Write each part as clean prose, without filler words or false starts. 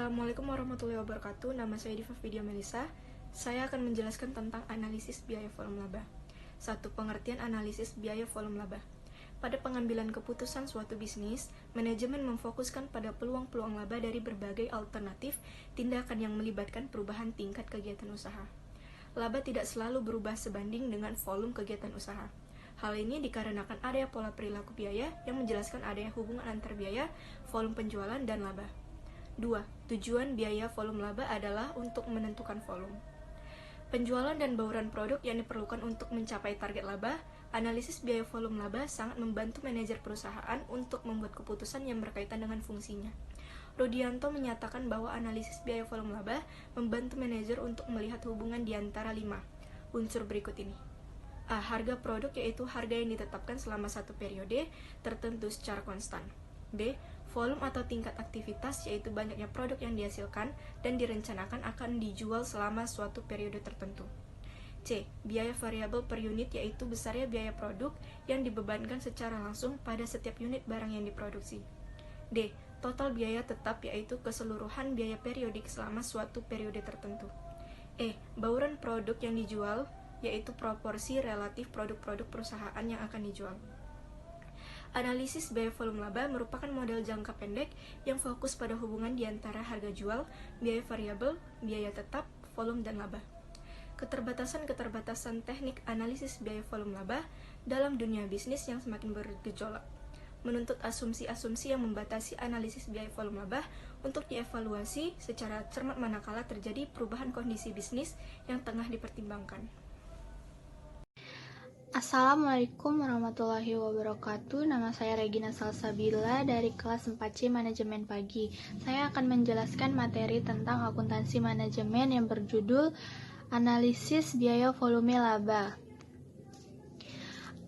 Assalamualaikum warahmatullahi wabarakatuh. Nama saya Diva Vidya Melisa. Saya akan menjelaskan tentang analisis biaya volume laba. 1. Pengertian analisis biaya volume laba. Pada pengambilan keputusan suatu bisnis, manajemen memfokuskan pada peluang-peluang laba dari berbagai alternatif tindakan yang melibatkan perubahan tingkat kegiatan usaha. Laba tidak selalu berubah sebanding dengan volume kegiatan usaha. Hal ini dikarenakan adanya pola perilaku biaya yang menjelaskan adanya hubungan antar biaya, volume penjualan, dan laba. 2. Tujuan biaya volume laba adalah untuk menentukan volume. Penjualan dan bauran produk yang diperlukan untuk mencapai target laba. Analisis biaya volume laba sangat membantu manajer perusahaan untuk membuat keputusan yang berkaitan dengan fungsinya. Rudianto menyatakan bahwa analisis biaya volume laba membantu manajer untuk melihat hubungan di antara 5 unsur berikut ini. A. Harga produk, yaitu harga yang ditetapkan selama satu periode tertentu secara konstan. B. Volume atau tingkat aktivitas, yaitu banyaknya produk yang dihasilkan dan direncanakan akan dijual selama suatu periode tertentu. C. Biaya variabel per unit, yaitu besarnya biaya produk yang dibebankan secara langsung pada setiap unit barang yang diproduksi. D. Total biaya tetap, yaitu keseluruhan biaya periodik selama suatu periode tertentu. E. Bauran produk yang dijual, yaitu proporsi relatif produk-produk perusahaan yang akan dijual. Analisis biaya volume laba merupakan model jangka pendek yang fokus pada hubungan di antara harga jual, biaya variabel, biaya tetap, volume, dan laba. Keterbatasan-keterbatasan teknik analisis biaya volume laba dalam dunia bisnis yang semakin bergejolak menuntut asumsi-asumsi yang membatasi analisis biaya volume laba untuk dievaluasi secara cermat manakala terjadi perubahan kondisi bisnis yang tengah dipertimbangkan. Assalamualaikum warahmatullahi wabarakatuh. Nama saya Regina Salsabila dari kelas 4C Manajemen Pagi. Saya akan menjelaskan materi tentang akuntansi manajemen yang berjudul Analisis Biaya Volume Laba.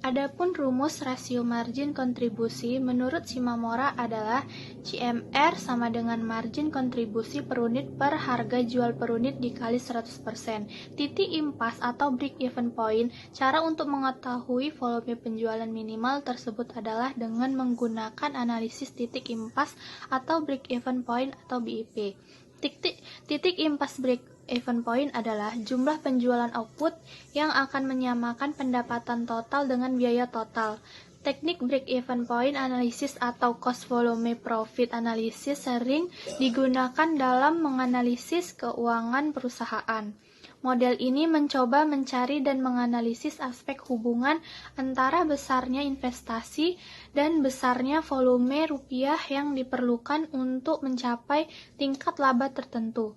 Adapun rumus rasio margin kontribusi menurut Shimamura adalah CMR sama dengan margin kontribusi per unit per harga jual per unit dikali 100%. Titik impas atau break even point, cara untuk mengetahui volume penjualan minimal tersebut adalah dengan menggunakan analisis titik impas atau break even point atau BIP. Titik impas break even point adalah jumlah penjualan output yang akan menyamakan pendapatan total dengan biaya total. Teknik break-even point analysis atau cost volume profit analysis sering digunakan dalam menganalisis keuangan perusahaan. Model ini mencoba mencari dan menganalisis aspek hubungan antara besarnya investasi dan besarnya volume rupiah yang diperlukan untuk mencapai tingkat laba tertentu.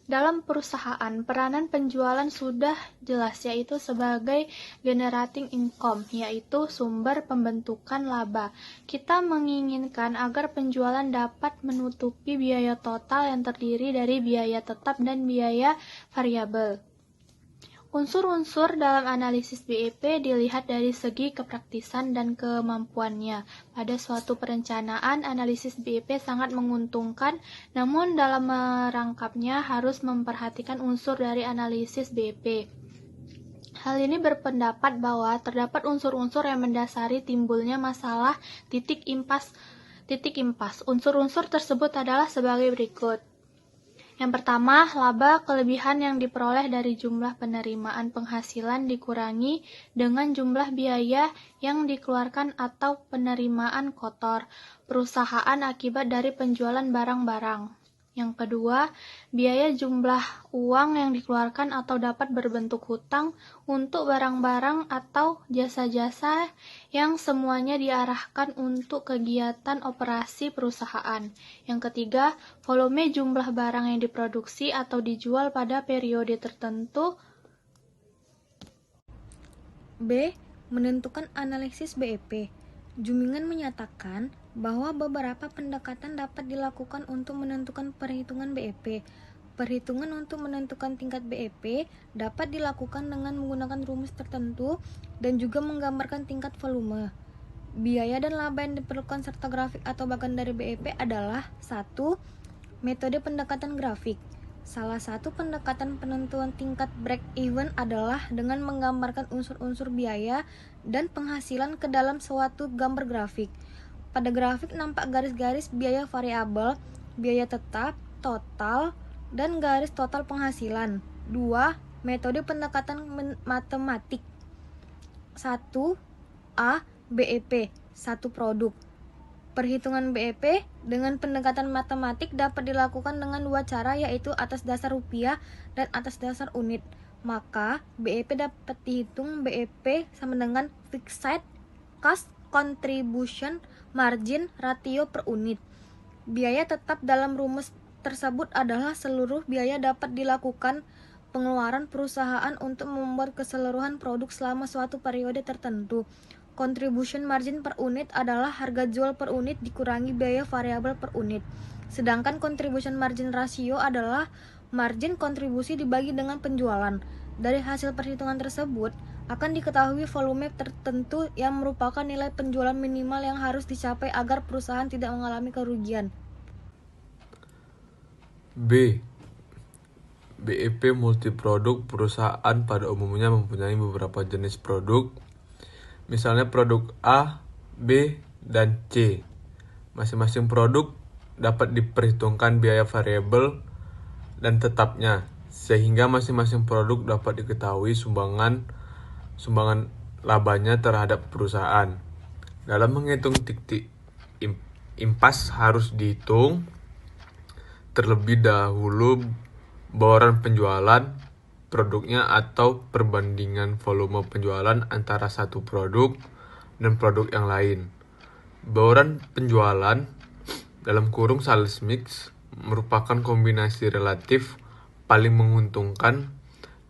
Dalam perusahaan, peranan penjualan sudah jelas, yaitu sebagai generating income, yaitu sumber pembentukan laba. Kita menginginkan agar penjualan dapat menutupi biaya total yang terdiri dari biaya tetap dan biaya variabel. Unsur-unsur dalam analisis BIP dilihat dari segi kepraktisan dan kemampuannya. Pada suatu perencanaan, analisis BIP sangat menguntungkan, namun dalam merangkapnya harus memperhatikan unsur dari analisis BIP. Hal ini berpendapat bahwa terdapat unsur-unsur yang mendasari timbulnya masalah titik impas. Unsur-unsur tersebut adalah sebagai berikut. Yang pertama, laba kelebihan yang diperoleh dari jumlah penerimaan penghasilan dikurangi dengan jumlah biaya yang dikeluarkan atau penerimaan kotor perusahaan akibat dari penjualan barang-barang. Yang kedua, biaya jumlah uang yang dikeluarkan atau dapat berbentuk hutang untuk barang-barang atau jasa-jasa yang semuanya diarahkan untuk kegiatan operasi perusahaan. Yang ketiga, volume jumlah barang yang diproduksi atau dijual pada periode tertentu. B. Menentukan analisis BIP. Jumingan menyatakan bahwa beberapa pendekatan dapat dilakukan untuk menentukan perhitungan BIP. Perhitungan untuk menentukan tingkat BIP dapat dilakukan dengan menggunakan rumus tertentu dan juga menggambarkan tingkat volume. Biaya dan laba yang diperlukan serta grafik atau bagian dari BIP adalah 1. Metode pendekatan grafik. Salah satu pendekatan penentuan tingkat break-even adalah dengan menggambarkan unsur-unsur biaya dan penghasilan ke dalam suatu gambar grafik. Pada grafik nampak garis-garis biaya variabel, biaya tetap, total dan garis total penghasilan. 2. Metode pendekatan matematik. 1. BEP, satu produk. Perhitungan BEP dengan pendekatan matematik dapat dilakukan dengan dua cara, yaitu atas dasar rupiah dan atas dasar unit. Maka BEP dapat dihitung BEP sama dengan Fixed Cost Contribution Margin Ratio per unit. Biaya tetap dalam rumus tersebut adalah seluruh biaya dapat dilakukan pengeluaran perusahaan untuk membuat keseluruhan produk selama suatu periode tertentu. Contribution margin per unit adalah harga jual per unit dikurangi biaya variabel per unit. Sedangkan contribution margin ratio adalah margin kontribusi dibagi dengan penjualan. Dari hasil perhitungan tersebut, akan diketahui volume tertentu yang merupakan nilai penjualan minimal yang harus dicapai agar perusahaan tidak mengalami kerugian. B. BEP multiproduk. Perusahaan pada umumnya mempunyai beberapa jenis produk. Misalnya produk A, B, dan C. Masing-masing produk dapat diperhitungkan biaya variabel dan tetapnya, sehingga masing-masing produk dapat diketahui sumbangan labanya terhadap perusahaan. Dalam menghitung titik impas harus dihitung terlebih dahulu bauran penjualan produknya atau perbandingan volume penjualan antara satu produk dan produk yang lain. Bauran penjualan dalam kurung sales mix merupakan kombinasi relatif paling menguntungkan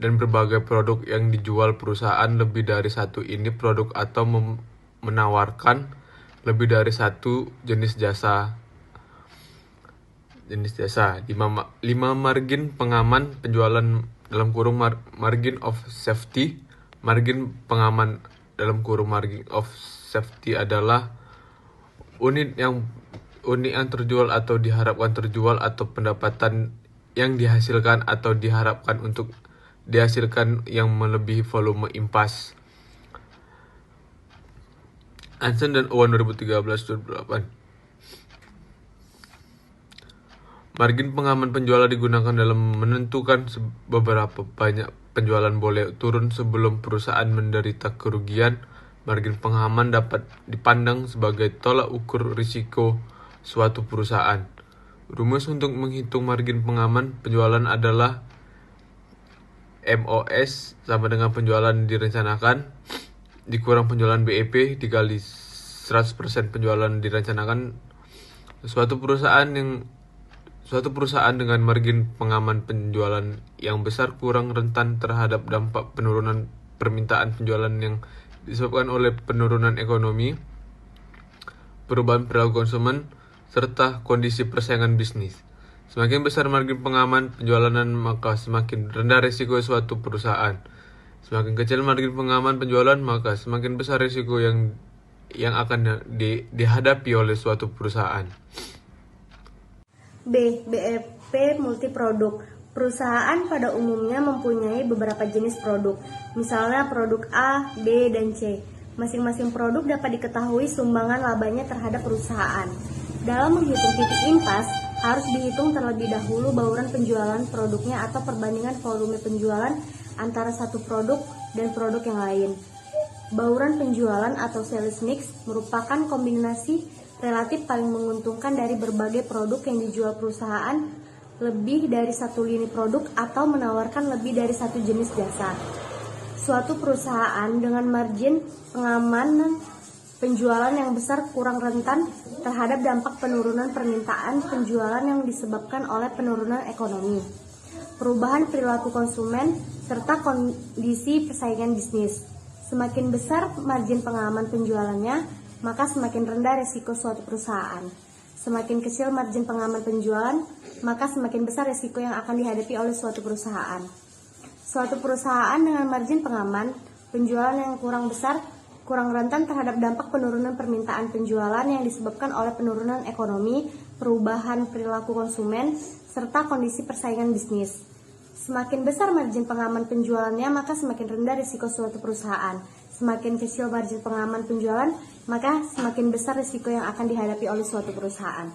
dan berbagai produk yang dijual perusahaan lebih dari satu unit produk atau menawarkan lebih dari satu jenis jasa. 5. Margin pengaman penjualan dalam kurung margin of safety. Margin pengaman dalam kurung margin of safety adalah unit yang terjual atau diharapkan terjual atau pendapatan yang dihasilkan atau diharapkan untuk dihasilkan yang melebihi volume impas. Anson dan Owen 2013-2008. Margin pengaman penjualan digunakan dalam menentukan beberapa banyak penjualan boleh turun sebelum perusahaan menderita kerugian. Margin pengaman dapat dipandang sebagai tolak ukur risiko suatu perusahaan. Rumus untuk menghitung margin pengaman penjualan adalah MOS sama dengan penjualan direncanakan dikurang penjualan BEP dikali 100% penjualan direncanakan. Suatu perusahaan dengan margin pengaman penjualan yang besar kurang rentan terhadap dampak penurunan permintaan penjualan yang disebabkan oleh penurunan ekonomi, perubahan perilaku konsumen, serta kondisi persaingan bisnis. Semakin besar margin pengaman penjualan, maka semakin rendah risiko suatu perusahaan. Semakin kecil margin pengaman penjualan, maka semakin besar risiko yang akan dihadapi oleh suatu perusahaan. B. BEP multiproduk. Perusahaan pada umumnya mempunyai beberapa jenis produk, misalnya produk A, B, dan C. Masing-masing produk dapat diketahui sumbangan labanya terhadap perusahaan. Dalam menghitung titik impas, harus dihitung terlebih dahulu bauran penjualan produknya atau perbandingan volume penjualan antara satu produk dan produk yang lain. Bauran penjualan atau sales mix merupakan kombinasi relatif paling menguntungkan dari berbagai produk yang dijual perusahaan lebih dari satu lini produk atau menawarkan lebih dari satu jenis jasa. Suatu perusahaan dengan margin pengaman penjualan yang besar kurang rentan terhadap dampak penurunan permintaan penjualan yang disebabkan oleh penurunan ekonomi, perubahan perilaku konsumen, serta kondisi persaingan bisnis. Semakin besar margin pengaman penjualannya, maka semakin rendah risiko suatu perusahaan. Semakin kecil margin pengaman penjualan, maka semakin besar risiko yang akan dihadapi oleh suatu perusahaan. Suatu perusahaan dengan margin pengaman penjualan yang kurang besar, kurang rentan terhadap dampak penurunan permintaan penjualan yang disebabkan oleh penurunan ekonomi, perubahan perilaku konsumen, serta kondisi persaingan bisnis. Semakin besar margin pengaman penjualannya, maka semakin rendah risiko suatu perusahaan. Semakin kecil margin pengaman penjualan, maka semakin besar risiko yang akan dihadapi oleh suatu perusahaan.